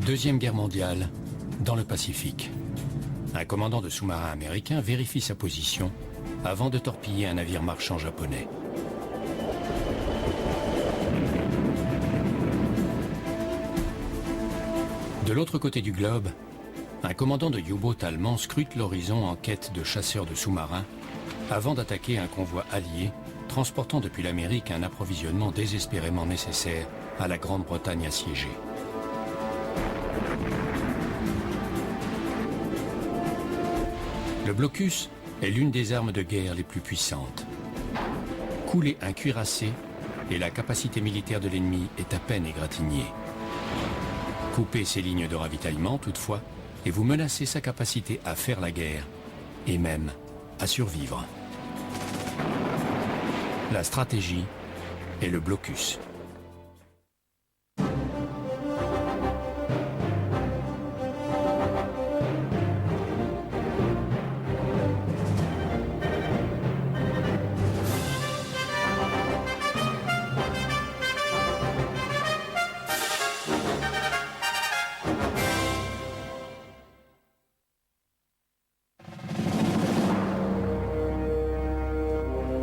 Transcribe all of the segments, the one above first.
Deuxième Guerre mondiale, dans le Pacifique. Un commandant de sous-marin américain vérifie sa position avant de torpiller un navire marchand japonais. De l'autre côté du globe, un commandant de U-boat allemand scrute l'horizon en quête de chasseurs de sous-marins avant d'attaquer un convoi allié transportant depuis l'Amérique un approvisionnement désespérément nécessaire à la Grande-Bretagne assiégée. Le blocus est l'une des armes de guerre les plus puissantes. Couler un cuirassé et la capacité militaire de l'ennemi est à peine égratignée. Coupez ses lignes de ravitaillement toutefois et vous menacez sa capacité à faire la guerre et même à survivre. La stratégie est le blocus.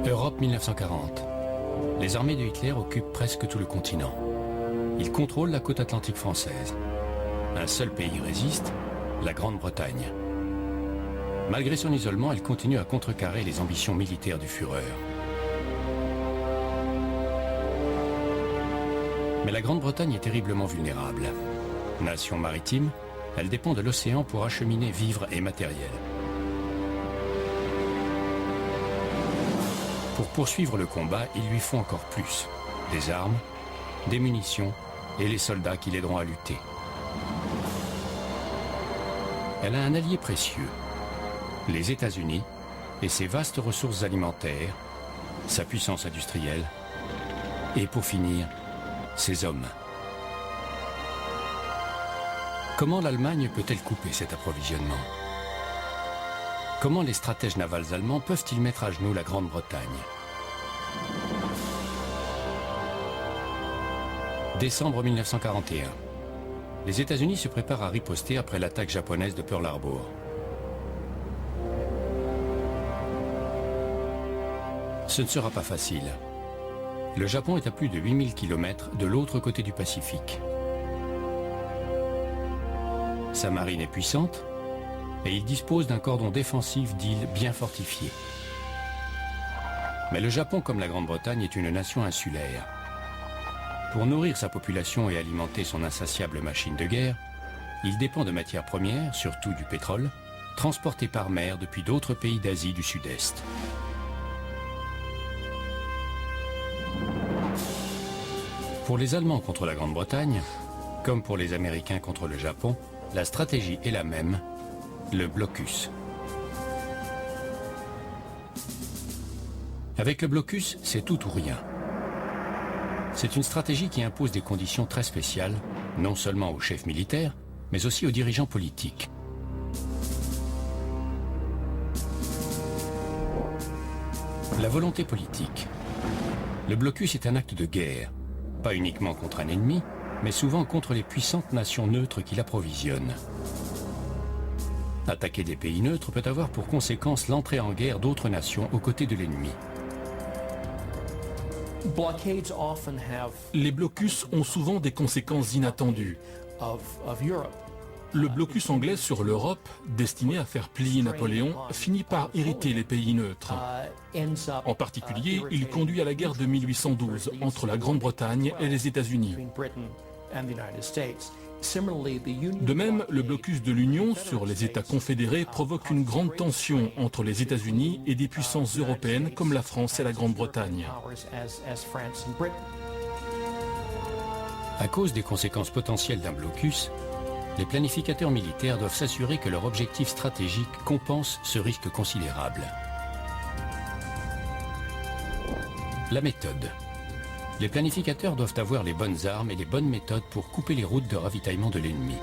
Europe 1940. Les armées de Hitler occupent presque tout le continent. Ils contrôlent la côte atlantique française. Un seul pays résiste, la Grande-Bretagne. Malgré son isolement, elle continue à contrecarrer les ambitions militaires du Führer. Mais la Grande-Bretagne est terriblement vulnérable. Nation maritime, elle dépend de l'océan pour acheminer vivres et matériel. Pour poursuivre le combat, il lui faut encore plus. Des armes, des munitions et les soldats qui l'aideront à lutter. Elle a un allié précieux, les États-Unis et ses vastes ressources alimentaires, sa puissance industrielle et pour finir, ses hommes. Comment l'Allemagne peut-elle couper cet approvisionnement ? Comment les stratèges navals allemands peuvent-ils mettre à genoux la Grande-Bretagne ? Décembre 1941. Les États-Unis se préparent à riposter après l'attaque japonaise de Pearl Harbor. Ce ne sera pas facile. Le Japon est à plus de 8000 km de l'autre côté du Pacifique. Sa marine est puissante, et il dispose d'un cordon défensif d'îles bien fortifiées. Mais le Japon, comme la Grande-Bretagne, est une nation insulaire. Pour nourrir sa population et alimenter son insatiable machine de guerre, il dépend de matières premières, surtout du pétrole, transportées par mer depuis d'autres pays d'Asie du Sud-Est. Pour les Allemands contre la Grande-Bretagne, comme pour les Américains contre le Japon, la stratégie est la même. Le blocus. Avec le blocus, c'est tout ou rien. C'est une stratégie qui impose des conditions très spéciales, non seulement aux chefs militaires, mais aussi aux dirigeants politiques. La volonté politique. Le blocus est un acte de guerre, pas uniquement contre un ennemi, mais souvent contre les puissantes nations neutres qui l'approvisionnent. Attaquer des pays neutres peut avoir pour conséquence l'entrée en guerre d'autres nations aux côtés de l'ennemi. Les blocus ont souvent des conséquences inattendues. Le blocus anglais sur l'Europe, destiné à faire plier Napoléon, finit par irriter les pays neutres. En particulier, il conduit à la guerre de 1812 entre la Grande-Bretagne et les États-Unis. De même, le blocus de l'Union sur les États confédérés provoque une grande tension entre les États-Unis et des puissances européennes comme la France et la Grande-Bretagne. À cause des conséquences potentielles d'un blocus, les planificateurs militaires doivent s'assurer que leur objectif stratégique compense ce risque considérable. La méthode. Les planificateurs doivent avoir les bonnes armes et les bonnes méthodes pour couper les routes de ravitaillement de l'ennemi.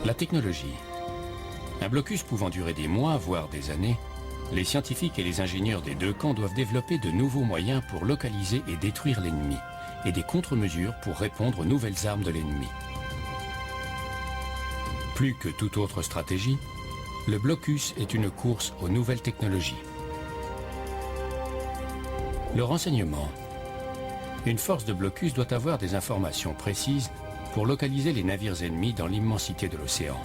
La technologie. Un blocus pouvant durer des mois, voire des années, les scientifiques et les ingénieurs des deux camps doivent développer de nouveaux moyens pour localiser et détruire l'ennemi. et des contre-mesures pour répondre aux nouvelles armes de l'ennemi. Plus que toute autre stratégie, le blocus est une course aux nouvelles technologies. Le renseignement. Une force de blocus doit avoir des informations précises pour localiser les navires ennemis dans l'immensité de l'océan.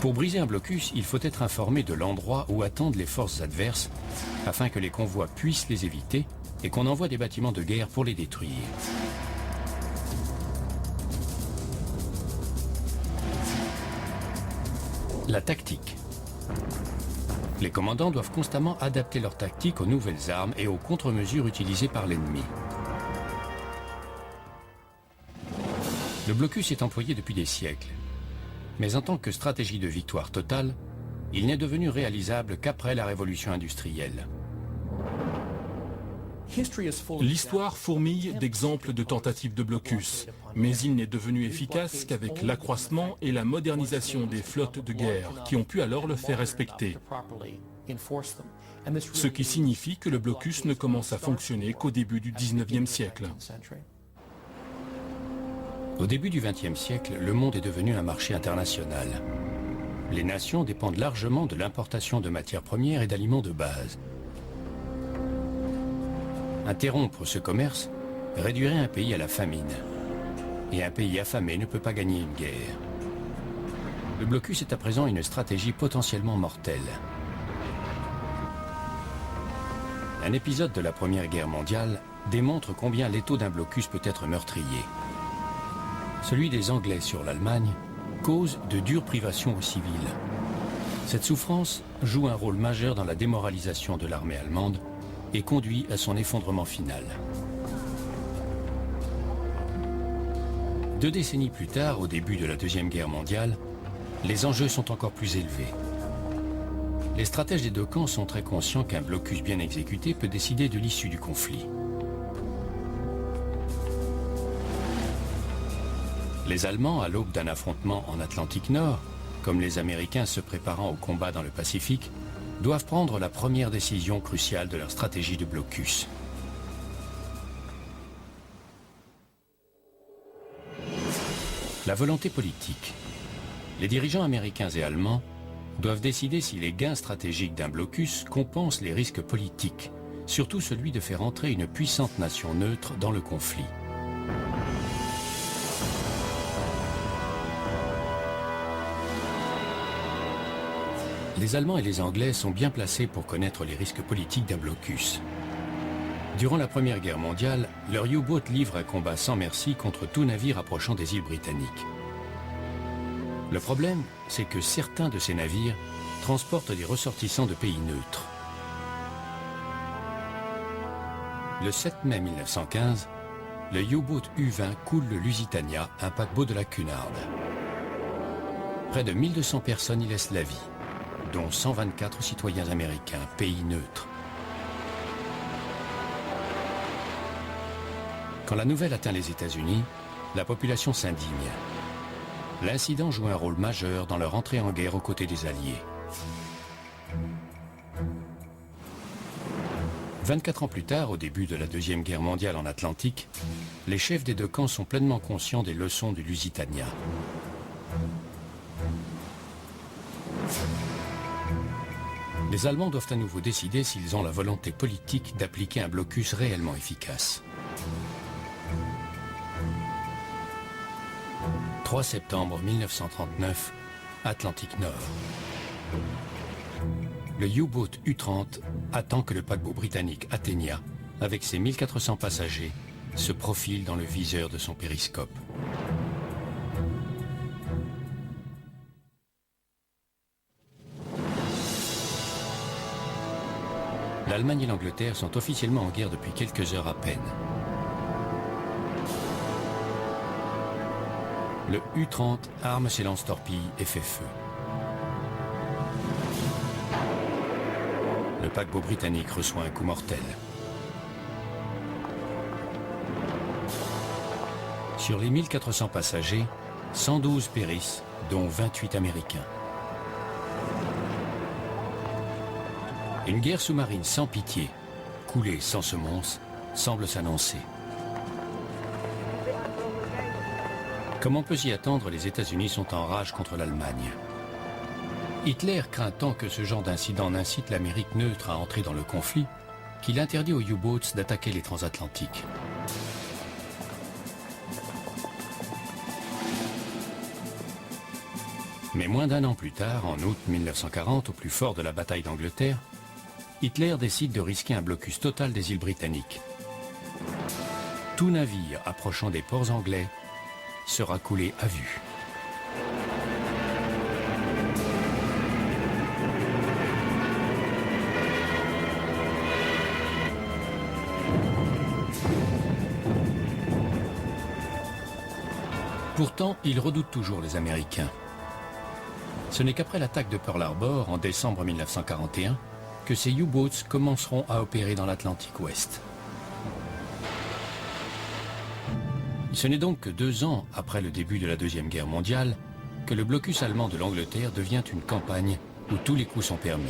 Pour briser un blocus, il faut être informé de l'endroit où attendent les forces adverses afin que les convois puissent les éviter et qu'on envoie des bâtiments de guerre pour les détruire. La tactique. Les commandants doivent constamment adapter leur tactique aux nouvelles armes et aux contre-mesures utilisées par l'ennemi. Le blocus est employé depuis des siècles. Mais en tant que stratégie de victoire totale, il n'est devenu réalisable qu'après la révolution industrielle. L'histoire fourmille d'exemples de tentatives de blocus, mais il n'est devenu efficace qu'avec l'accroissement et la modernisation des flottes de guerre, qui ont pu alors le faire respecter. Ce qui signifie que le blocus ne commence à fonctionner qu'au début du XIXe siècle. Au début du XXe siècle, le monde est devenu un marché international. Les nations dépendent largement de l'importation de matières premières et d'aliments de base. Interrompre ce commerce réduirait un pays à la famine. Et un pays affamé ne peut pas gagner une guerre. Le blocus est à présent une stratégie potentiellement mortelle. Un épisode de la Première Guerre mondiale démontre combien l'étau d'un blocus peut être meurtrier. Celui des Anglais sur l'Allemagne cause de dures privations aux civils. Cette souffrance joue un rôle majeur dans la démoralisation de l'armée allemande et conduit à son effondrement final. 2 décennies plus tard, au début de la Deuxième Guerre mondiale, les enjeux sont encore plus élevés. Les stratèges des deux camps sont très conscients qu'un blocus bien exécuté peut décider de l'issue du conflit. Les Allemands, à l'aube d'un affrontement en Atlantique Nord, comme les Américains se préparant au combat dans le Pacifique, doivent prendre la première décision cruciale de leur stratégie de blocus. La volonté politique. Les dirigeants américains et allemands doivent décider si les gains stratégiques d'un blocus compensent les risques politiques, surtout celui de faire entrer une puissante nation neutre dans le conflit. Les Allemands et les Anglais sont bien placés pour connaître les risques politiques d'un blocus. Durant la Première Guerre mondiale, leur U-boat livre un combat sans merci contre tout navire approchant des îles britanniques. Le problème, c'est que certains de ces navires transportent des ressortissants de pays neutres. Le 7 mai 1915, le U-boat U-20 coule le Lusitania, un paquebot de la Cunard. Près de 1200 personnes y laissent la vie, dont 124 citoyens américains, pays neutres. Quand la nouvelle atteint les États-Unis, la population s'indigne. L'incident joue un rôle majeur dans leur entrée en guerre aux côtés des Alliés. 24 ans plus tard, au début de la Deuxième Guerre mondiale en Atlantique, les chefs des deux camps sont pleinement conscients des leçons du Lusitania. Les Allemands doivent à nouveau décider s'ils ont la volonté politique d'appliquer un blocus réellement efficace. 3 septembre 1939, Atlantique Nord. Le U-boat U-30 attend que le paquebot britannique Athenia, avec ses 1400 passagers, se profile dans le viseur de son périscope. L'Allemagne et l'Angleterre sont officiellement en guerre depuis quelques heures à peine. Le U-30 arme ses lance-torpilles et fait feu. Le paquebot britannique reçoit un coup mortel. Sur les 1400 passagers, 112 périssent, dont 28 Américains. Une guerre sous-marine sans pitié, coulée sans semonce, semble s'annoncer. Comme on peut s'y attendre, les États-Unis sont en rage contre l'Allemagne. Hitler craint tant que ce genre d'incident n'incite l'Amérique neutre à entrer dans le conflit qu'il interdit aux U-boats d'attaquer les transatlantiques. Mais moins d'un an plus tard, en août 1940, au plus fort de la bataille d'Angleterre, Hitler décide de risquer un blocus total des îles britanniques. Tout navire approchant des ports anglais sera coulé à vue. Pourtant, ils redoutent toujours les Américains. Ce n'est qu'après l'attaque de Pearl Harbor en décembre 1941 que ces U-boats commenceront à opérer dans l'Atlantique Ouest. Ce n'est donc que 2 ans après le début de la Deuxième Guerre mondiale que le blocus allemand de l'Angleterre devient une campagne où tous les coups sont permis.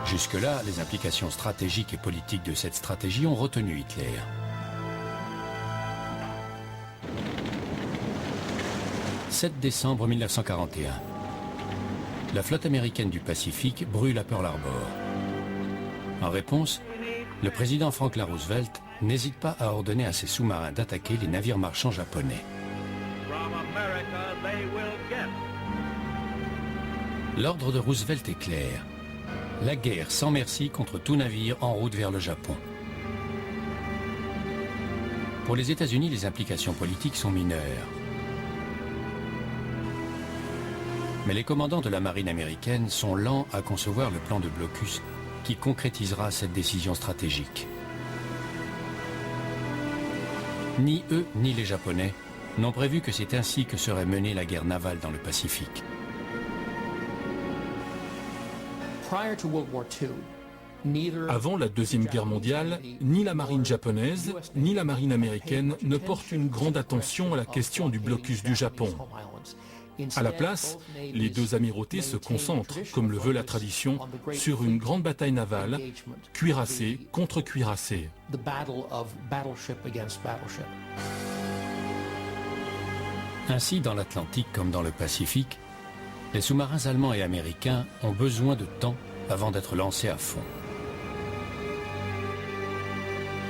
Jusque-là, les implications stratégiques et politiques de cette stratégie ont retenu Hitler. « 7 décembre 1941. La flotte américaine du Pacifique brûle à Pearl Harbor. En réponse, le président Franklin Roosevelt n'hésite pas à ordonner à ses sous-marins d'attaquer les navires marchands japonais. L'ordre de Roosevelt est clair. La guerre sans merci contre tout navire en route vers le Japon. Pour les États-Unis, les implications politiques sont mineures. Mais les commandants de la marine américaine sont lents à concevoir le plan de blocus qui concrétisera cette décision stratégique. Ni eux, ni les Japonais n'ont prévu que c'est ainsi que serait menée la guerre navale dans le Pacifique. Avant la Deuxième Guerre mondiale, ni la marine japonaise, ni la marine américaine ne portent une grande attention à la question du blocus du Japon. À la place, les deux amirautés se concentrent, comme le veut la tradition, sur une grande bataille navale, cuirassé contre cuirassé. Ainsi, dans l'Atlantique comme dans le Pacifique, les sous-marins allemands et américains ont besoin de temps avant d'être lancés à fond.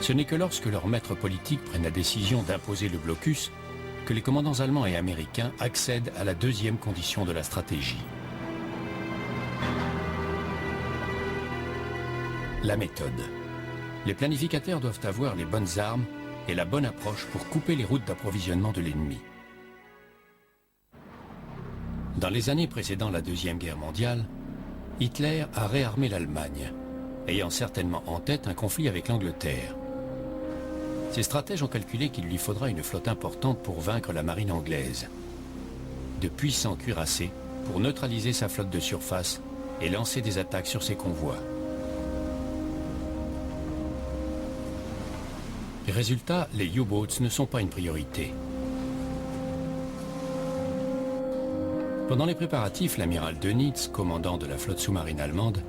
Ce n'est que lorsque leurs maîtres politiques prennent la décision d'imposer le blocus que les commandants allemands et américains accèdent à la deuxième condition de la stratégie. La méthode. Les planificateurs doivent avoir les bonnes armes et la bonne approche pour couper les routes d'approvisionnement de l'ennemi. Dans les années précédant la Deuxième Guerre mondiale, Hitler a réarmé l'Allemagne, ayant certainement en tête un conflit avec l'Angleterre. Ces stratèges ont calculé qu'il lui faudra une flotte importante pour vaincre la marine anglaise. De puissants cuirassés pour neutraliser sa flotte de surface et lancer des attaques sur ses convois. Résultat, les U-boats ne sont pas une priorité. Pendant les préparatifs, l'amiral Dönitz, commandant de la flotte sous-marine allemande,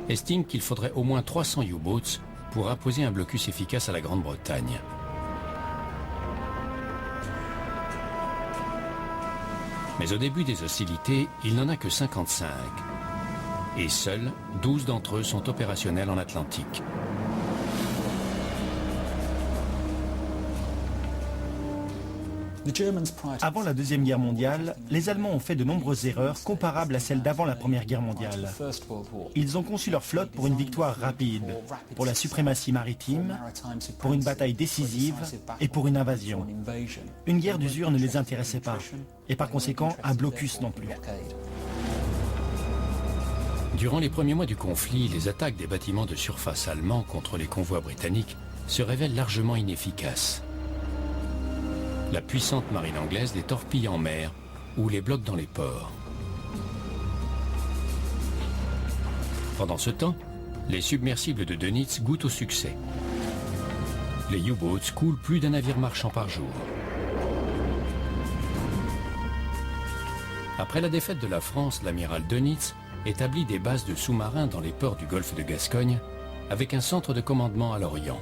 estime qu'il faudrait au moins 300 U-boats pour imposer un blocus efficace à la Grande-Bretagne. Mais au début des hostilités, il n'en a que 55. Et seuls 12 d'entre eux sont opérationnels en Atlantique. Avant la Deuxième Guerre mondiale, les Allemands ont fait de nombreuses erreurs comparables à celles d'avant la Première Guerre mondiale. Ils ont conçu leur flotte pour une victoire rapide, pour la suprématie maritime, pour une bataille décisive et pour une invasion. Une guerre d'usure ne les intéressait pas, et par conséquent un blocus non plus. Durant les premiers mois du conflit, les attaques des bâtiments de surface allemands contre les convois britanniques se révèlent largement inefficaces. La puissante marine anglaise les torpille en mer ou les bloque dans les ports. Pendant ce temps, les submersibles de Dönitz goûtent au succès. Les U-boats coulent plus d'un navire marchand par jour. Après la défaite de la France, l'amiral Dönitz établit des bases de sous-marins dans les ports du golfe de Gascogne avec un centre de commandement à l'Orient.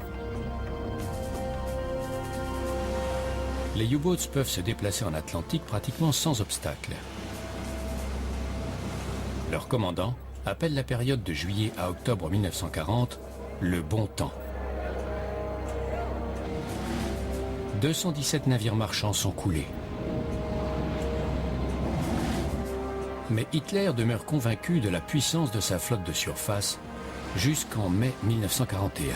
Les U-boats peuvent se déplacer en Atlantique pratiquement sans obstacle. Leur commandant appelle la période de juillet à octobre 1940 le bon temps. 217 navires marchands sont coulés. Mais Hitler demeure convaincu de la puissance de sa flotte de surface jusqu'en mai 1941.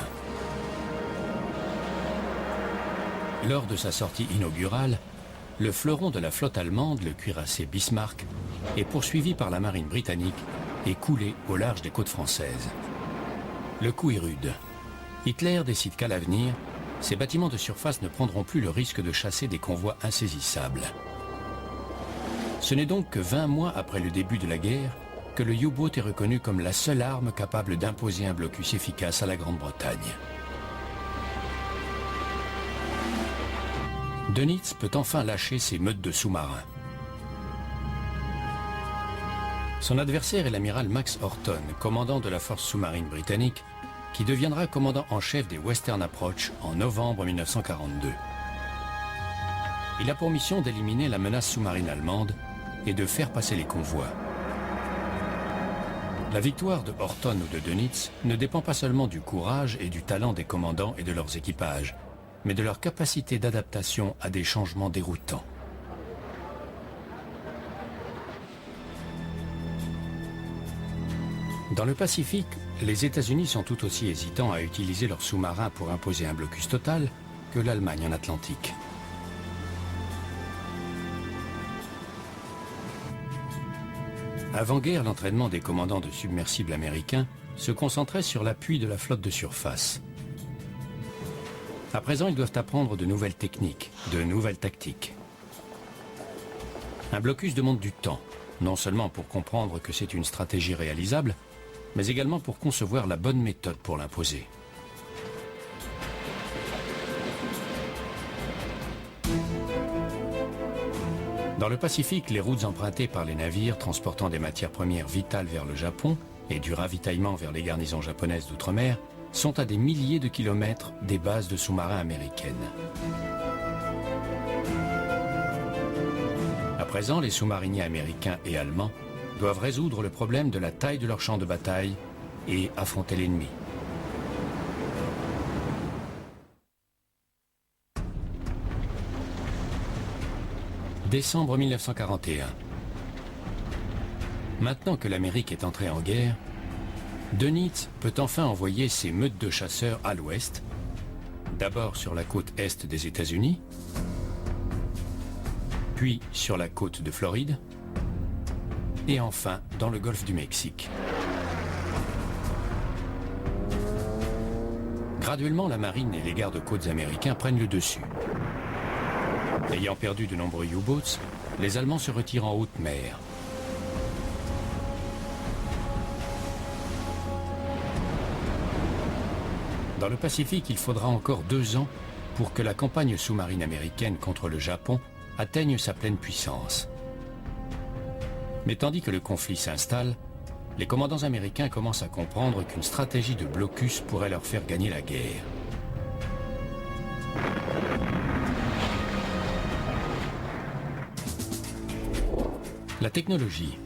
Lors de sa sortie inaugurale, le fleuron de la flotte allemande, le cuirassé Bismarck, est poursuivi par la marine britannique et coulé au large des côtes françaises. Le coup est rude. Hitler décide qu'à l'avenir, ces bâtiments de surface ne prendront plus le risque de chasser des convois insaisissables. Ce n'est donc que 20 mois après le début de la guerre que le U-boat est reconnu comme la seule arme capable d'imposer un blocus efficace à la Grande-Bretagne. Dönitz peut enfin lâcher ses meutes de sous-marins. Son adversaire est l'amiral Max Horton, commandant de la force sous-marine britannique, qui deviendra commandant en chef des Western Approach en novembre 1942. Il a pour mission d'éliminer la menace sous-marine allemande et de faire passer les convois. La victoire de Horton ou de Dönitz ne dépend pas seulement du courage et du talent des commandants et de leurs équipages, mais de leur capacité d'adaptation à des changements déroutants. Dans le Pacifique, les États-Unis sont tout aussi hésitants à utiliser leurs sous-marins pour imposer un blocus total que l'Allemagne en Atlantique. Avant-guerre, l'entraînement des commandants de submersibles américains se concentrait sur l'appui de la flotte de surface. À présent, ils doivent apprendre de nouvelles techniques, de nouvelles tactiques. Un blocus demande du temps, non seulement pour comprendre que c'est une stratégie réalisable, mais également pour concevoir la bonne méthode pour l'imposer. Dans le Pacifique, les routes empruntées par les navires transportant des matières premières vitales vers le Japon et du ravitaillement vers les garnisons japonaises d'outre-mer sont à des milliers de kilomètres des bases de sous-marins américaines. À présent, les sous-mariniers américains et allemands doivent résoudre le problème de la taille de leur champ de bataille et affronter l'ennemi. Décembre 1941. Maintenant que l'Amérique est entrée en guerre, Dönitz peut enfin envoyer ses meutes de chasseurs à l'ouest, d'abord sur la côte est des États-Unis, puis sur la côte de Floride, et enfin dans le golfe du Mexique. Graduellement, la marine et les gardes-côtes américains prennent le dessus. Ayant perdu de nombreux U-boats, les Allemands se retirent en haute mer. Dans le Pacifique, il faudra encore 2 ans pour que la campagne sous-marine américaine contre le Japon atteigne sa pleine puissance. Mais tandis que le conflit s'installe, les commandants américains commencent à comprendre qu'une stratégie de blocus pourrait leur faire gagner la guerre. La technologie.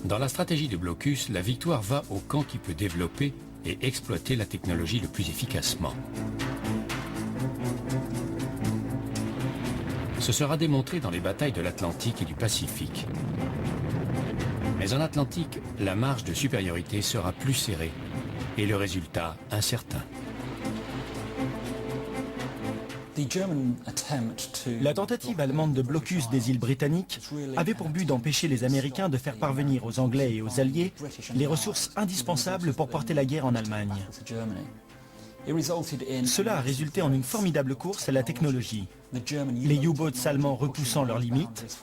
Dans la stratégie de blocus, la victoire va au camp qui peut développer et exploiter la technologie le plus efficacement. Ce sera démontré dans les batailles de l'Atlantique et du Pacifique. Mais en Atlantique, la marge de supériorité sera plus serrée et le résultat incertain. La tentative allemande de blocus des îles britanniques avait pour but d'empêcher les Américains de faire parvenir aux Anglais et aux Alliés les ressources indispensables pour porter la guerre en Allemagne. Cela a résulté en une formidable course à la technologie, les U-boats allemands repoussant leurs limites,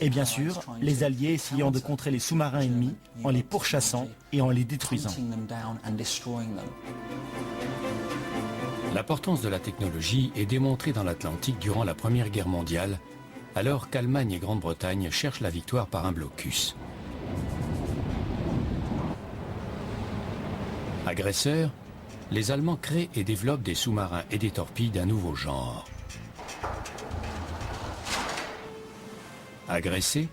et bien sûr, les Alliés essayant de contrer les sous-marins ennemis en les pourchassant et en les détruisant. L'importance de la technologie est démontrée dans l'Atlantique durant la Première Guerre mondiale, alors qu'Allemagne et Grande-Bretagne cherchent la victoire par un blocus. Agresseurs, les Allemands créent et développent des sous-marins et des torpilles d'un nouveau genre. Agressés,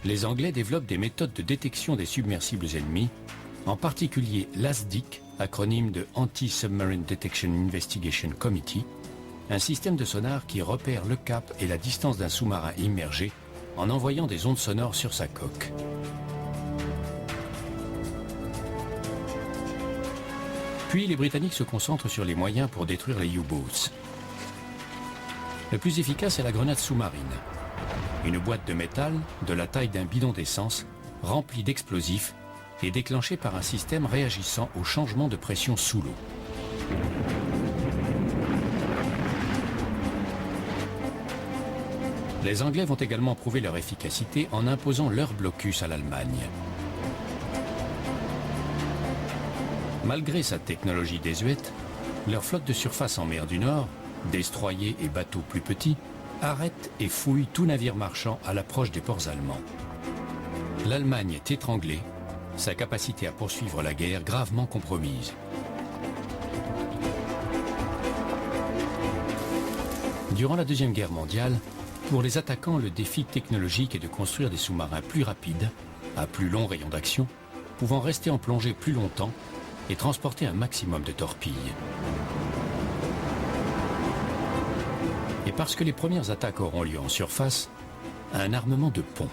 les Anglais développent des méthodes de détection des submersibles ennemis, en particulier l'ASDIC, acronyme de Anti-Submarine Detection Investigation Committee, un système de sonar qui repère le cap et la distance d'un sous-marin immergé en envoyant des ondes sonores sur sa coque. Puis les Britanniques se concentrent sur les moyens pour détruire les U-boats. Le plus efficace est la grenade sous-marine. Une boîte de métal de la taille d'un bidon d'essence, remplie d'explosifs et déclenchée par un système réagissant au changement de pression sous l'eau. Les Anglais vont également prouver leur efficacité en imposant leur blocus à l'Allemagne. Malgré sa technologie désuète, leur flotte de surface en mer du Nord, destroyers et bateaux plus petits, arrête et fouille tout navire marchand à l'approche des ports allemands. L'Allemagne est étranglée, sa capacité à poursuivre la guerre gravement compromise. Durant la Deuxième Guerre mondiale, pour les attaquants, le défi technologique est de construire des sous-marins plus rapides, à plus long rayon d'action, pouvant rester en plongée plus longtemps et transporter un maximum de torpilles. Et parce que les premières attaques auront lieu en surface, un armement de pont.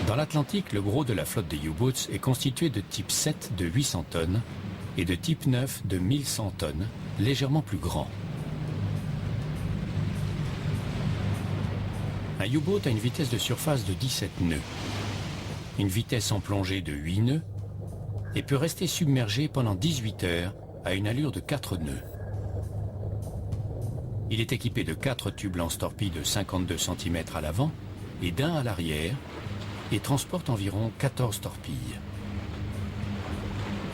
Dans l'Atlantique, le gros de la flotte des U-boats est constitué de type 7 de 800 tonnes et de type 9 de 1100 tonnes, légèrement plus grands. Un U-boat a une vitesse de surface de 17 nœuds, une vitesse en plongée de 8 nœuds et peut rester submergé pendant 18 heures à une allure de 4 nœuds. Il est équipé de 4 tubes lance-torpilles de 52 cm à l'avant et d'un à l'arrière et transporte environ 14 torpilles.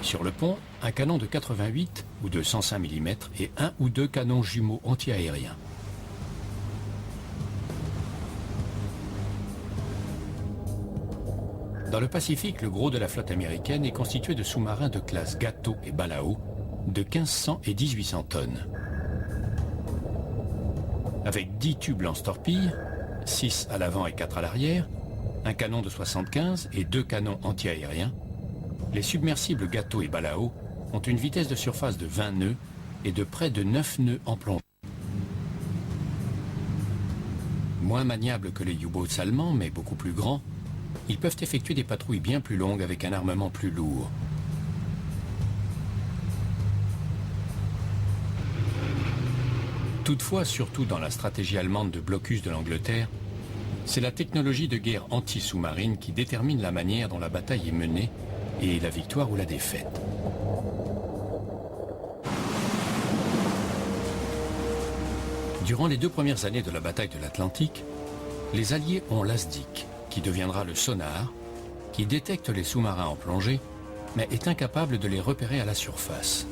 Sur le pont, un canon de 88 ou de 105 mm et un ou deux canons jumeaux anti-aériens. Dans le Pacifique, le gros de la flotte américaine est constitué de sous-marins de classe Gato et Balao de 1500 et 1800 tonnes. Avec 10 tubes lance-torpilles, 6 à l'avant et 4 à l'arrière, un canon de 75 et 2 canons anti-aériens, les submersibles Gato et Balao ont une vitesse de surface de 20 nœuds et de près de 9 nœuds en plongée. Moins maniables que les U-boats allemands, mais beaucoup plus grands, ils peuvent effectuer des patrouilles bien plus longues avec un armement plus lourd. Toutefois, surtout dans la stratégie allemande de blocus de l'Angleterre, c'est la technologie de guerre anti-sous-marine qui détermine la manière dont la bataille est menée et la victoire ou la défaite. Durant les 2 premières années de la bataille de l'Atlantique, les Alliés ont l'ASDIC, qui deviendra le sonar, qui détecte les sous-marins en plongée, mais est incapable de les repérer à la surface.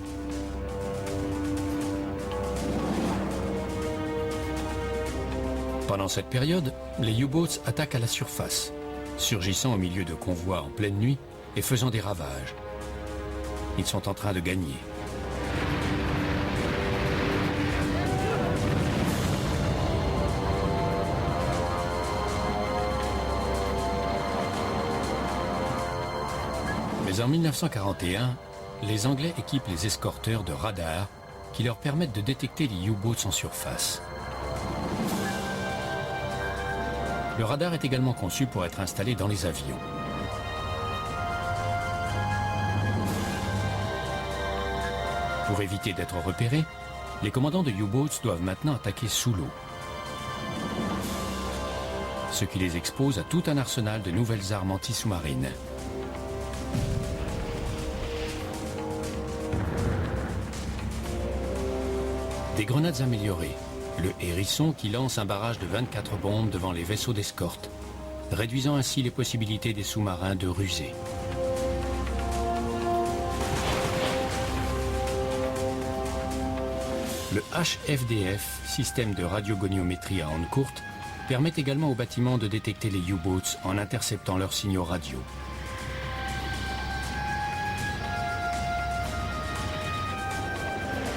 Pendant cette période, les U-boats attaquent à la surface, surgissant au milieu de convois en pleine nuit et faisant des ravages. Ils sont en train de gagner. Mais en 1941, les Anglais équipent les escorteurs de radars qui leur permettent de détecter les U-boats en surface. Le radar est également conçu pour être installé dans les avions. Pour éviter d'être repérés, les commandants de U-boats doivent maintenant attaquer sous l'eau, ce qui les expose à tout un arsenal de nouvelles armes anti-sous-marines. Des grenades améliorées, le Hérisson qui lance un barrage de 24 bombes devant les vaisseaux d'escorte, réduisant ainsi les possibilités des sous-marins de ruser. Le HFDF, système de radiogoniométrie à ondes courtes, permet également aux bâtiments de détecter les U-boats en interceptant leurs signaux radio.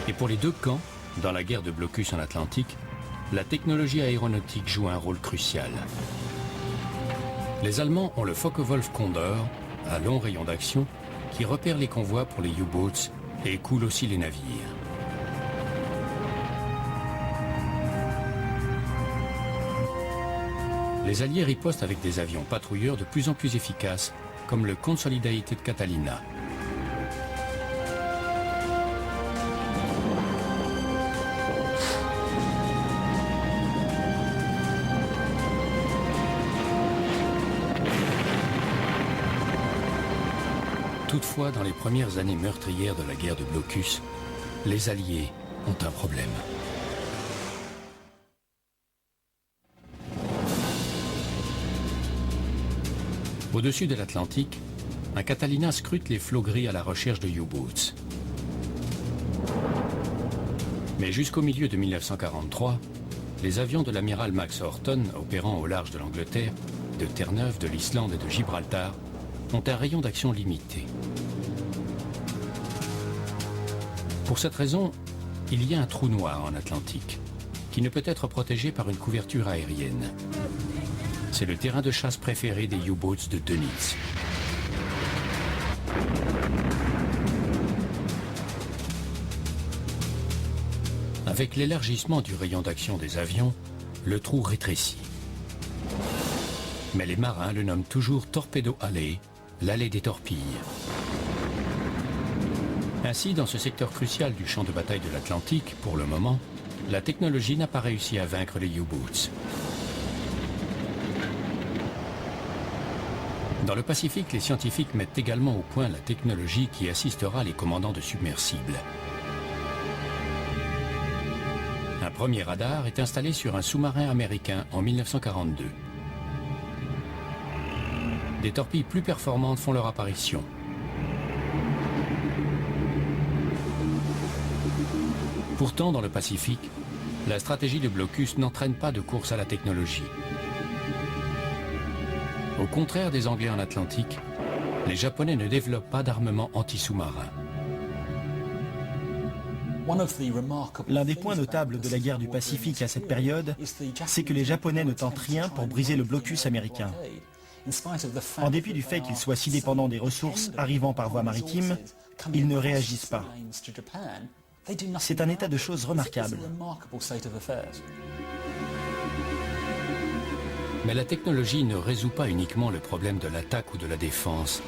Et pour les deux camps, dans la guerre de blocus en Atlantique, la technologie aéronautique joue un rôle crucial. Les Allemands ont le Focke-Wulf Condor, à long rayon d'action, qui repère les convois pour les U-boats et coule aussi les navires. Les Alliés ripostent avec des avions patrouilleurs de plus en plus efficaces, comme le Consolidated Catalina. Toutefois, dans les premières années meurtrières de la guerre de blocus, les Alliés ont un problème. Au-dessus de l'Atlantique, un Catalina scrute les flots gris à la recherche de U-boats. Mais jusqu'au milieu de 1943, les avions de l'amiral Max Horton, opérant au large de l'Angleterre, de Terre-Neuve, de l'Islande et de Gibraltar, ont un rayon d'action limité. Pour cette raison, il y a un trou noir en Atlantique, qui ne peut être protégé par une couverture aérienne. C'est le terrain de chasse préféré des U-boats de Dönitz. Avec l'élargissement du rayon d'action des avions, le trou rétrécit. Mais les marins le nomment toujours Torpedo Alley, l'allée des torpilles. Ainsi, dans ce secteur crucial du champ de bataille de l'Atlantique, pour le moment, la technologie n'a pas réussi à vaincre les U-boats. Dans le Pacifique, les scientifiques mettent également au point la technologie qui assistera les commandants de submersibles. Un premier radar est installé sur un sous-marin américain en 1942. Des torpilles plus performantes font leur apparition. Pourtant, dans le Pacifique, la stratégie de blocus n'entraîne pas de course à la technologie. Au contraire des Anglais en Atlantique, les Japonais ne développent pas d'armement anti-sous-marin. L'un des points notables de la guerre du Pacifique à cette période, c'est que les Japonais ne tentent rien pour briser le blocus américain. En dépit du fait qu'ils soient si dépendants des ressources arrivant par voie maritime, ils ne réagissent pas. C'est un état de choses remarquable. Mais la technologie ne résout pas uniquement le problème de l'attaque ou de la défense.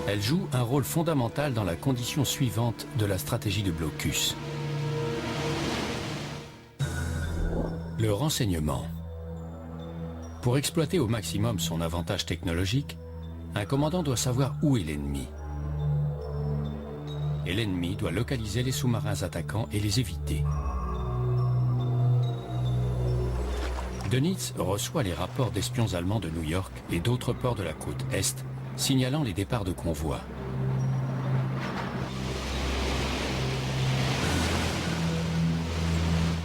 Elle joue un rôle fondamental dans la condition suivante de la stratégie de blocus. Le renseignement. Pour exploiter au maximum son avantage technologique, un commandant doit savoir où est l'ennemi. Et l'ennemi doit localiser les sous-marins attaquants et les éviter. Dönitz reçoit les rapports d'espions allemands de New York et d'autres ports de la côte Est, signalant les départs de convois.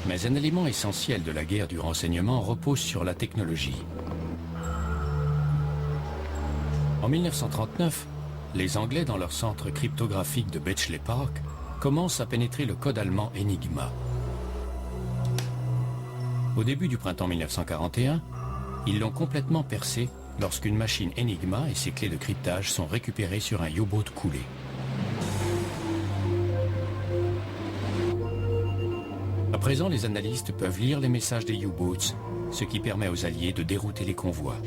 Mais un élément essentiel de la guerre du renseignement repose sur la technologie. En 1939, les Anglais, dans leur centre cryptographique de Bletchley Park, commencent à pénétrer le code allemand Enigma. Au début du printemps 1941, ils l'ont complètement percé lorsqu'une machine Enigma et ses clés de cryptage sont récupérées sur un U-boat coulé. À présent, les analystes peuvent lire les messages des U-boats, ce qui permet aux Alliés de dérouter les convois.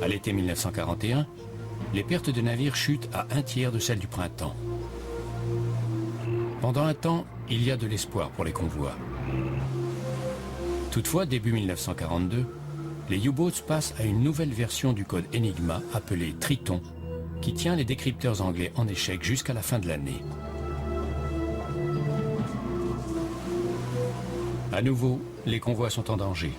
À l'été 1941, les pertes de navires chutent à 1/3 de celles du printemps. Pendant un temps, il y a de l'espoir pour les convois. Toutefois, début 1942, les U-boats passent à une nouvelle version du code Enigma appelée Triton, qui tient les décrypteurs anglais en échec jusqu'à la fin de l'année. À nouveau, les convois sont en danger.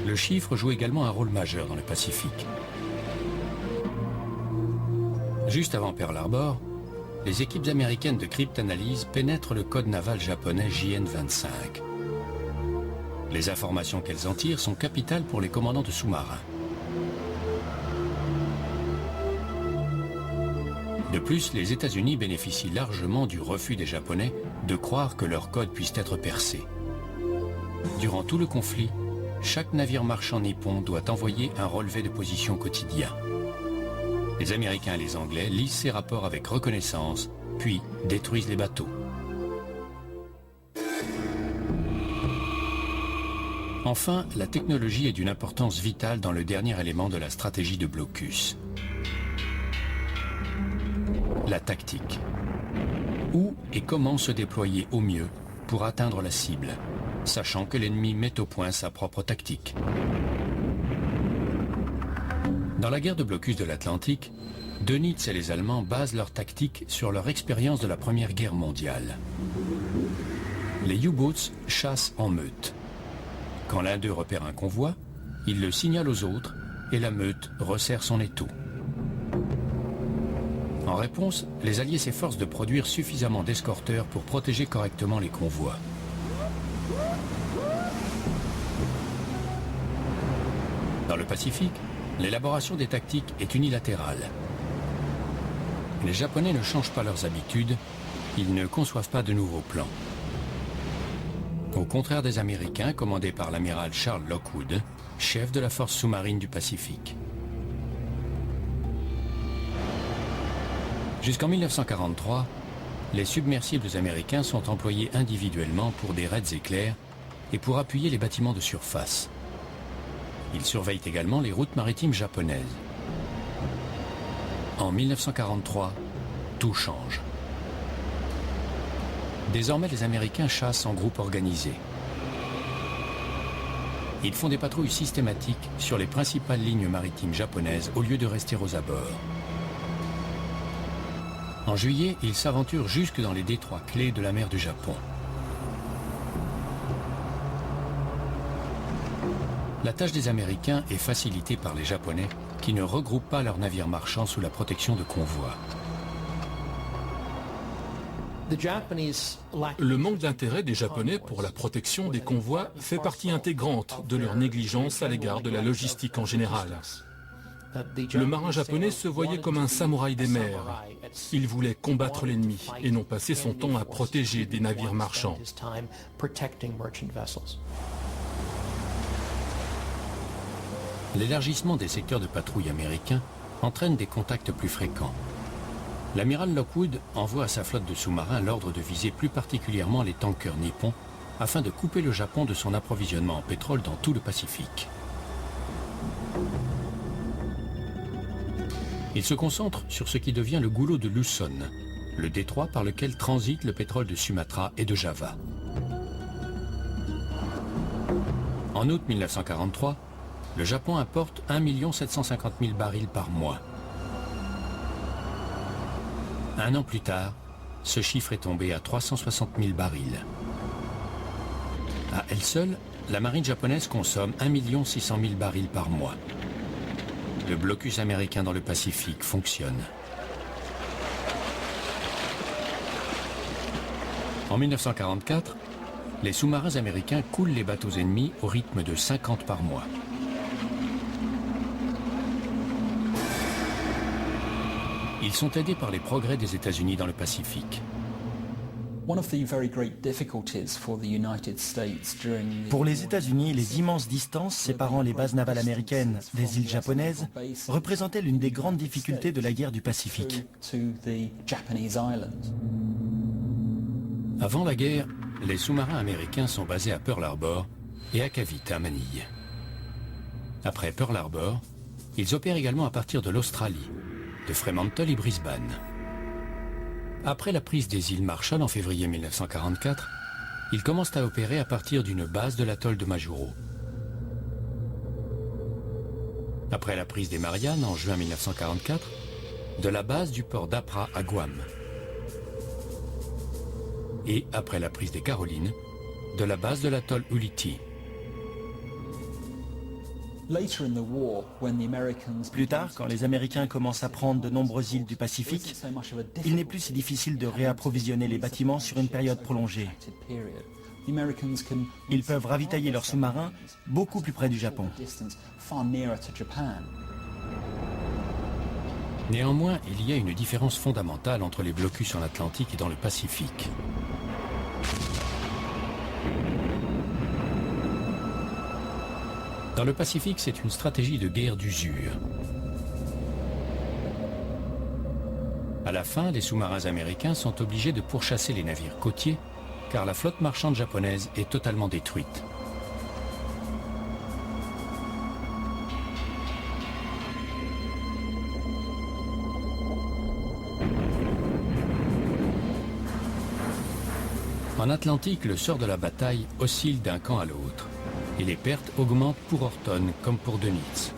Le chiffre joue également un rôle majeur dans le Pacifique. Juste avant Pearl Harbor, les équipes américaines de cryptanalyse pénètrent le code naval japonais JN-25. Les informations qu'elles en tirent sont capitales pour les commandants de sous-marins. De plus, les États-Unis bénéficient largement du refus des Japonais de croire que leur code puisse être percé. Durant tout le conflit, chaque navire marchand nippon doit envoyer un relevé de position quotidien. Les Américains et les Anglais lisent ces rapports avec reconnaissance, puis détruisent les bateaux. Enfin, la technologie est d'une importance vitale dans le dernier élément de la stratégie de blocus. La tactique. Où et comment se déployer au mieux pour atteindre la cible, sachant que l'ennemi met au point sa propre tactique. Dans la guerre de blocus de l'Atlantique, Dönitz et les Allemands basent leur tactique sur leur expérience de la Première Guerre mondiale. Les U-boats chassent en meute. Quand l'un d'eux repère un convoi, il le signale aux autres et la meute resserre son étau. En réponse, les Alliés s'efforcent de produire suffisamment d'escorteurs pour protéger correctement les convois. Dans le Pacifique, l'élaboration des tactiques est unilatérale. Les Japonais ne changent pas leurs habitudes, ils ne conçoivent pas de nouveaux plans. Au contraire des Américains, commandés par l'amiral Charles Lockwood, chef de la force sous-marine du Pacifique. Jusqu'en 1943, les submersibles américains sont employés individuellement pour des raids éclairs et pour appuyer les bâtiments de surface. Ils surveillent également les routes maritimes japonaises. En 1943, tout change. Désormais, les Américains chassent en groupes organisés. Ils font des patrouilles systématiques sur les principales lignes maritimes japonaises au lieu de rester aux abords. En juillet, ils s'aventurent jusque dans les détroits clés de la mer du Japon. La tâche des Américains est facilitée par les Japonais qui ne regroupent pas leurs navires marchands sous la protection de convois. Le manque d'intérêt des Japonais pour la protection des convois fait partie intégrante de leur négligence à l'égard de la logistique en général. Le marin japonais se voyait comme un samouraï des mers. Il voulait combattre l'ennemi et non passer son temps à protéger des navires marchands. L'élargissement des secteurs de patrouille américains entraîne des contacts plus fréquents. L'amiral Lockwood envoie à sa flotte de sous-marins l'ordre de viser plus particulièrement les tankers nippons afin de couper le Japon de son approvisionnement en pétrole dans tout le Pacifique. Il se concentre sur ce qui devient le goulot de Luzon, le détroit par lequel transite le pétrole de Sumatra et de Java. En août 1943, le Japon importe 1 750 000 barils par mois. Un an plus tard, ce chiffre est tombé à 360 000 barils. À elle seule, la marine japonaise consomme 1 600 000 barils par mois. Le blocus américain dans le Pacifique fonctionne. En 1944, les sous-marins américains coulent les bateaux ennemis au rythme de 50 par mois. Ils sont aidés par les progrès des États-Unis dans le Pacifique. Pour les États-Unis, les immenses distances séparant les bases navales américaines des îles japonaises représentaient l'une des grandes difficultés de la guerre du Pacifique. Avant la guerre, les sous-marins américains sont basés à Pearl Harbor et à Cavite à Manille. Après Pearl Harbor, ils opèrent également à partir de l'Australie, de Fremantle et Brisbane. Après la prise des îles Marshall en février 1944, ils commencent à opérer à partir d'une base de l'atoll de Majuro. Après la prise des Mariannes en juin 1944, de la base du port d'Apra à Guam. Et après la prise des Carolines, de la base de l'atoll Ulithi. Plus tard, quand les Américains commencent à prendre de nombreuses îles du Pacifique, il n'est plus si difficile de réapprovisionner les bâtiments sur une période prolongée. Ils peuvent ravitailler leurs sous-marins beaucoup plus près du Japon. Néanmoins, il y a une différence fondamentale entre les blocus en Atlantique et dans le Pacifique. Dans le Pacifique, c'est une stratégie de guerre d'usure. À la fin, les sous-marins américains sont obligés de pourchasser les navires côtiers, car la flotte marchande japonaise est totalement détruite. En Atlantique, le sort de la bataille oscille d'un camp à l'autre. Et les pertes augmentent pour Horton comme pour Dönitz.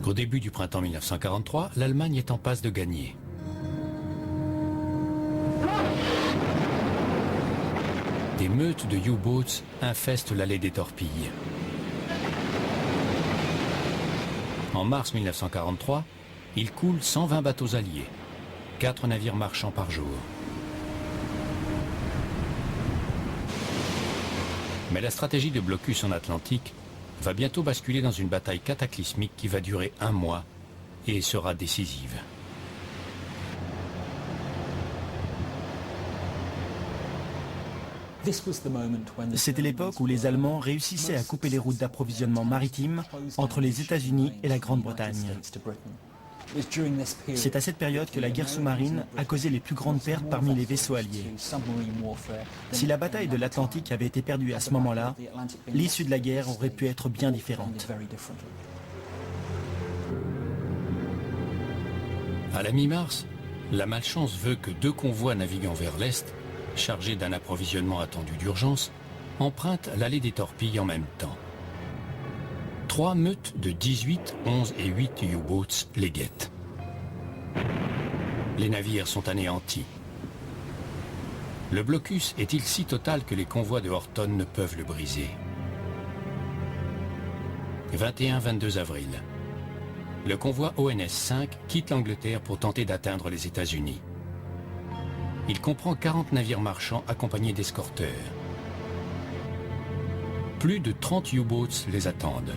Au début du printemps 1943, l'Allemagne est en passe de gagner. Des meutes de U-boats infestent l'allée des torpilles. En mars 1943, il coule 120 bateaux alliés, 4 navires marchands par jour. Mais la stratégie de blocus en Atlantique va bientôt basculer dans une bataille cataclysmique qui va durer 1 mois et sera décisive. C'était l'époque où les Allemands réussissaient à couper les routes d'approvisionnement maritime entre les États-Unis et la Grande-Bretagne. C'est à cette période que la guerre sous-marine a causé les plus grandes pertes parmi les vaisseaux alliés. Si la bataille de l'Atlantique avait été perdue à ce moment-là, l'issue de la guerre aurait pu être bien différente. À la mi-mars, la malchance veut que 2 convois naviguant vers l'Est, chargés d'un approvisionnement attendu d'urgence, empruntent l'allée des torpilles en même temps. 3 meutes de 18, 11 et 8 U-boats les guettent. Les navires sont anéantis. Le blocus est-il si total que les convois de Horton ne peuvent le briser? 21-22 avril. Le convoi ONS-5 quitte l'Angleterre pour tenter d'atteindre les États-Unis. Il comprend 40 navires marchands accompagnés d'escorteurs. Plus de 30 U-boats les attendent.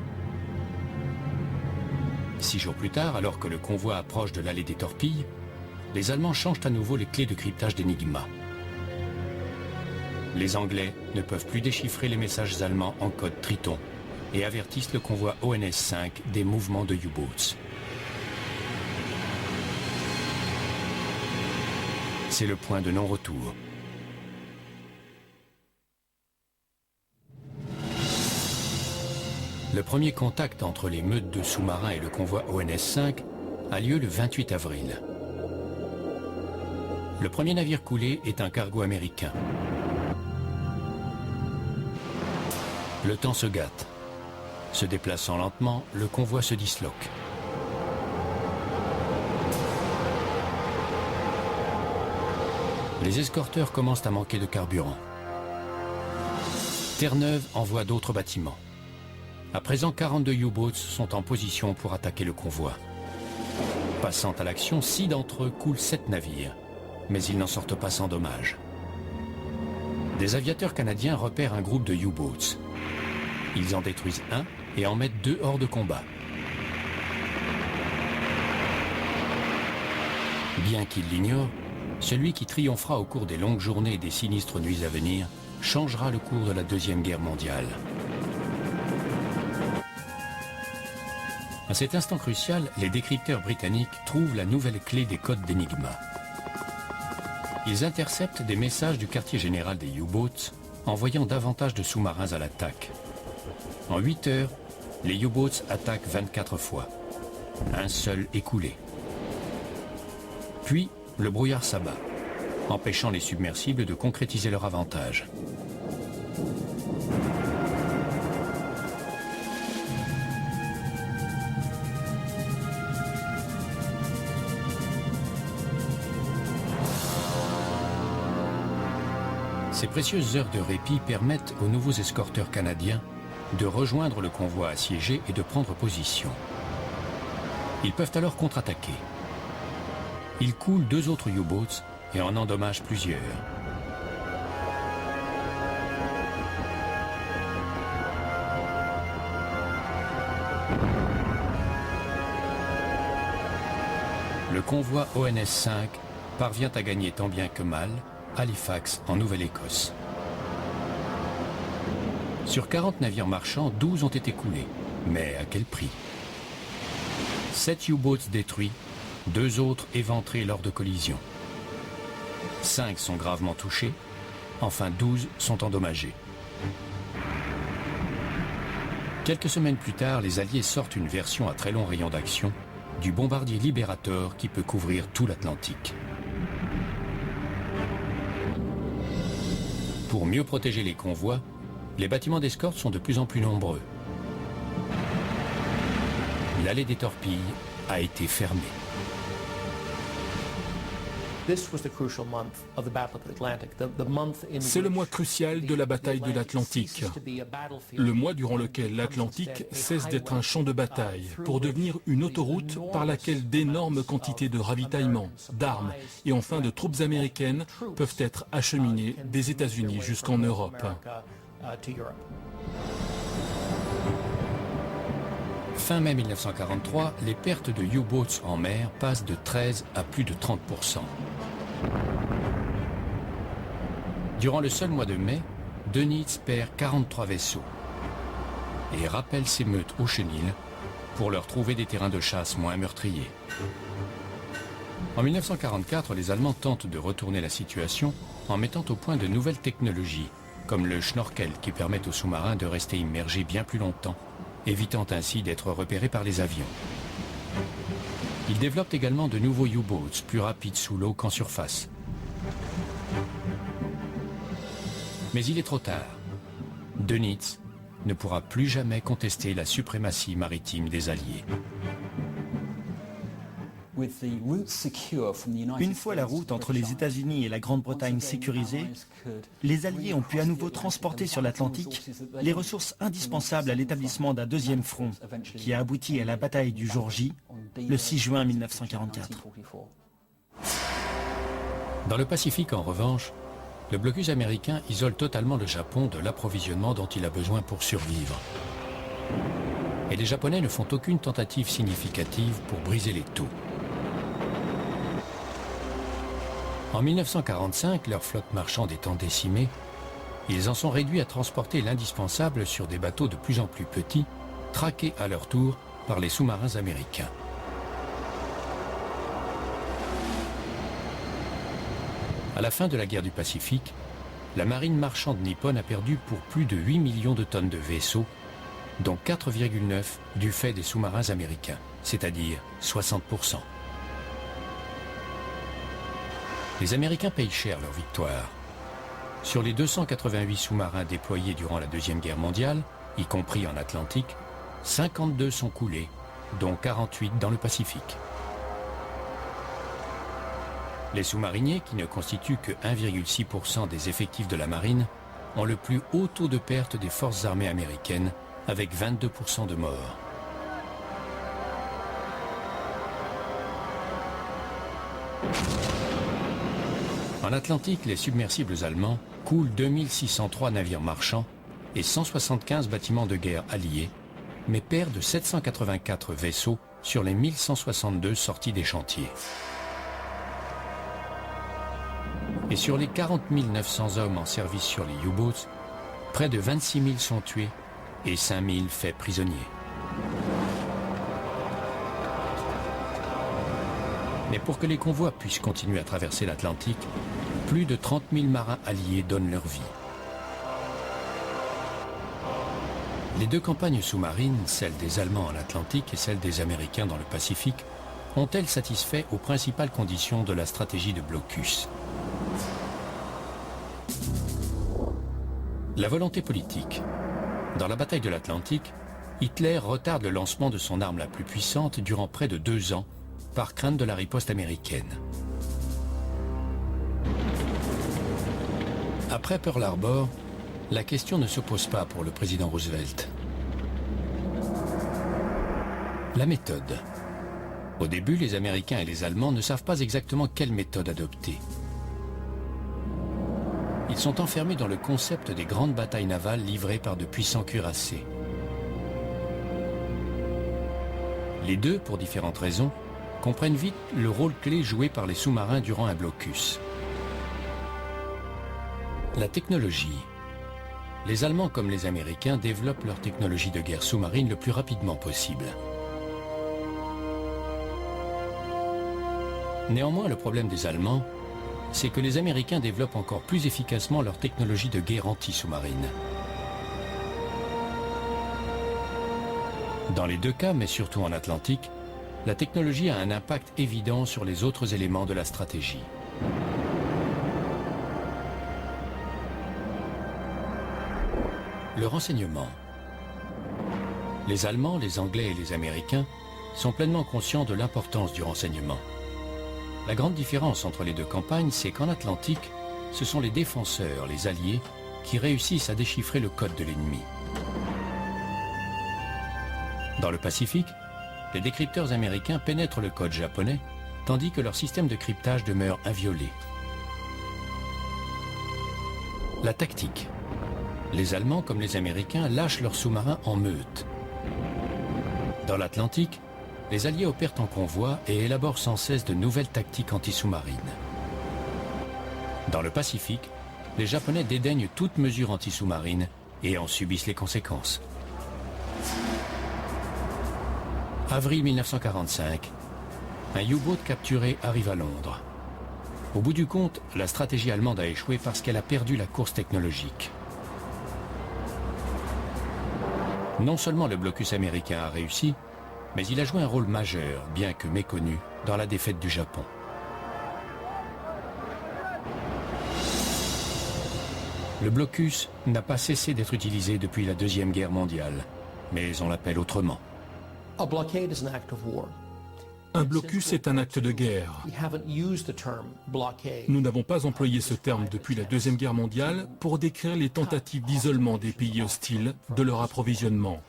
6 jours plus tard, alors que le convoi approche de l'allée des torpilles, les Allemands changent à nouveau les clés de cryptage d'Enigma. Les Anglais ne peuvent plus déchiffrer les messages allemands en code Triton et avertissent le convoi ONS-5 des mouvements de U-boats. C'est le point de non-retour. Le premier contact entre les meutes de sous-marins et le convoi ONS-5 a lieu le 28 avril. Le premier navire coulé est un cargo américain. Le temps se gâte. Se déplaçant lentement, le convoi se disloque. Les escorteurs commencent à manquer de carburant. Terre-Neuve envoie d'autres bâtiments. À présent, 42 U-boats sont en position pour attaquer le convoi. Passant à l'action, 6 d'entre eux coulent 7 navires, mais ils n'en sortent pas sans dommages. Des aviateurs canadiens repèrent un groupe de U-boats. Ils en détruisent un et en mettent 2 hors de combat. Bien qu'ils l'ignorent, celui qui triomphera au cours des longues journées et des sinistres nuits à venir changera le cours de la Deuxième Guerre mondiale. À cet instant crucial, les décrypteurs britanniques trouvent la nouvelle clé des codes d'Enigma. Ils interceptent des messages du quartier général des U-boats, envoyant davantage de sous-marins à l'attaque. En 8 heures, les U-boats attaquent 24 fois. Un seul est coulé. Puis, le brouillard s'abat, empêchant les submersibles de concrétiser leur avantage. Ces précieuses heures de répit permettent aux nouveaux escorteurs canadiens de rejoindre le convoi assiégé et de prendre position. Ils peuvent alors contre-attaquer. Ils coulent 2 autres U-boats et en endommagent plusieurs. Le convoi ONS-5 parvient à gagner tant bien que mal Halifax en Nouvelle-Écosse. Sur 40 navires marchands, 12 ont été coulés. Mais à quel prix? 7 U-boats détruits, 2 autres éventrés lors de collisions. 5 sont gravement touchés, enfin 12 sont endommagés. Quelques semaines plus tard, les Alliés sortent une version à très long rayon d'action du bombardier Liberator qui peut couvrir tout l'Atlantique. Pour mieux protéger les convois, les bâtiments d'escorte sont de plus en plus nombreux. L'allée des torpilles a été fermée. C'est le mois crucial de la bataille de l'Atlantique. Le mois durant lequel l'Atlantique cesse d'être un champ de bataille pour devenir une autoroute par laquelle d'énormes quantités de ravitaillement, d'armes et enfin de troupes américaines peuvent être acheminées des États-Unis jusqu'en Europe. Fin mai 1943, les pertes de U-boats en mer passent de 13 à plus de 30%. Durant le seul mois de mai, Dönitz perd 43 vaisseaux et rappelle ses meutes au chenil pour leur trouver des terrains de chasse moins meurtriers. En 1944, les Allemands tentent de retourner la situation en mettant au point de nouvelles technologies, comme le schnorkel qui permet aux sous-marins de rester immergés bien plus longtemps, évitant ainsi d'être repérés par les avions. Ils développent également de nouveaux U-boats, plus rapides sous l'eau qu'en surface. Mais il est trop tard. Dönitz ne pourra plus jamais contester la suprématie maritime des Alliés. Une fois la route entre les États-Unis et la Grande-Bretagne sécurisée, les Alliés ont pu à nouveau transporter sur l'Atlantique les ressources indispensables à l'établissement d'un deuxième front, qui a abouti à la bataille du jour J, le 6 juin 1944. Dans le Pacifique, en revanche, le blocus américain isole totalement le Japon de l'approvisionnement dont il a besoin pour survivre. Et les Japonais ne font aucune tentative significative pour briser les taux. En 1945, leur flotte marchande étant décimée, ils en sont réduits à transporter l'indispensable sur des bateaux de plus en plus petits, traqués à leur tour par les sous-marins américains. À la fin de la guerre du Pacifique, la marine marchande nippone a perdu pour plus de 8 millions de tonnes de vaisseaux, dont 4,9 du fait des sous-marins américains, c'est-à-dire 60%. Les Américains payent cher leur victoire. Sur les 288 sous-marins déployés durant la Deuxième Guerre mondiale, y compris en Atlantique, 52 sont coulés, dont 48 dans le Pacifique. Les sous-mariniers, qui ne constituent que 1,6% des effectifs de la marine, ont le plus haut taux de perte des forces armées américaines, avec 22% de morts. En Atlantique, les submersibles allemands coulent 2603 navires marchands et 175 bâtiments de guerre alliés, mais perdent 784 vaisseaux sur les 1162 sortis des chantiers. Et sur les 40 900 hommes en service sur les U-boats, près de 26 000 sont tués et 5 000 faits prisonniers. Mais pour que les convois puissent continuer à traverser l'Atlantique, plus de 30 000 marins alliés donnent leur vie. Les deux campagnes sous-marines, celle des Allemands en Atlantique et celle des Américains dans le Pacifique, ont-elles satisfait aux principales conditions de la stratégie de blocus? La volonté politique. Dans la bataille de l'Atlantique, Hitler retarde le lancement de son arme la plus puissante durant près de 2 ans, par crainte de la riposte américaine. Après Pearl Harbor, la question ne se pose pas pour le président Roosevelt. La méthode. Au début, les Américains et les Allemands ne savent pas exactement quelle méthode adopter. Ils sont enfermés dans le concept des grandes batailles navales livrées par de puissants cuirassés. Les deux, pour différentes raisons, comprennent vite le rôle clé joué par les sous-marins durant un blocus. La technologie. Les Allemands comme les Américains développent leur technologie de guerre sous-marine le plus rapidement possible. Néanmoins, le problème des Allemands, c'est que les Américains développent encore plus efficacement leur technologie de guerre anti-sous-marine. Dans les deux cas, mais surtout en Atlantique, la technologie a un impact évident sur les autres éléments de la stratégie. Le renseignement. Les Allemands, les Anglais et les Américains sont pleinement conscients de l'importance du renseignement. La grande différence entre les deux campagnes, c'est qu'en Atlantique, ce sont les défenseurs, les alliés, qui réussissent à déchiffrer le code de l'ennemi. Dans le Pacifique, les décrypteurs américains pénètrent le code japonais, tandis que leur système de cryptage demeure inviolé. La tactique. Les Allemands comme les Américains lâchent leurs sous-marins en meute. Dans l'Atlantique, les Alliés opèrent en convoi et élaborent sans cesse de nouvelles tactiques anti-sous-marines. Dans le Pacifique, les Japonais dédaignent toute mesure anti-sous-marine et en subissent les conséquences. Avril 1945, un U-boat capturé arrive à Londres. Au bout du compte, la stratégie allemande a échoué parce qu'elle a perdu la course technologique. Non seulement le blocus américain a réussi, mais il a joué un rôle majeur, bien que méconnu, dans la défaite du Japon. Le blocus n'a pas cessé d'être utilisé depuis la Deuxième Guerre mondiale, mais on l'appelle autrement. Un blocus est un acte de guerre. Nous n'avons pas employé ce terme depuis la Deuxième Guerre mondiale pour décrire les tentatives d'isolement des pays hostiles de leur approvisionnement.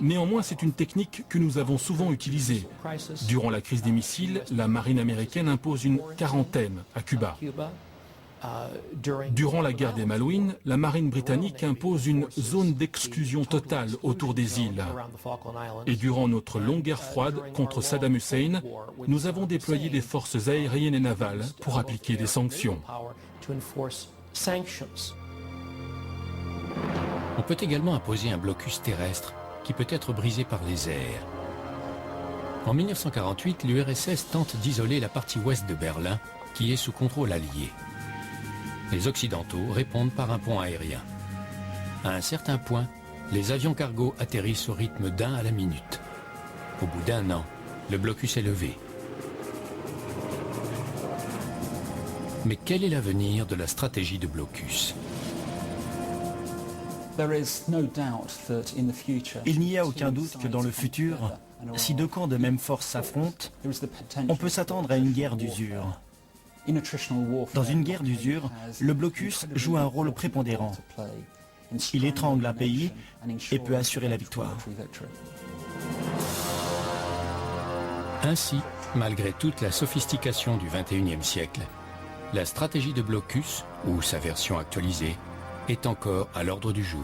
Néanmoins, c'est une technique que nous avons souvent utilisée. Durant la crise des missiles, la marine américaine impose une quarantaine à Cuba. Durant la guerre des Malouines, la marine britannique impose une zone d'exclusion totale autour des îles. Et durant notre longue guerre froide contre Saddam Hussein, nous avons déployé des forces aériennes et navales pour appliquer des sanctions. On peut également imposer un blocus terrestre qui peut être brisé par les airs. En 1948, l'URSS tente d'isoler la partie ouest de Berlin, qui est sous contrôle allié. Les Occidentaux répondent par un pont aérien. À un certain point, les avions cargo atterrissent au rythme d'1 à la minute. Au bout d'1 an, le blocus est levé. Mais quel est l'avenir de la stratégie de blocus ? Il n'y a aucun doute que dans le futur, si deux camps de même force s'affrontent, on peut s'attendre à une guerre d'usure. Dans une guerre d'usure, le blocus joue un rôle prépondérant. Il étrangle un pays et peut assurer la victoire. Ainsi, malgré toute la sophistication du XXIe siècle, la stratégie de blocus, ou sa version actualisée, est encore à l'ordre du jour.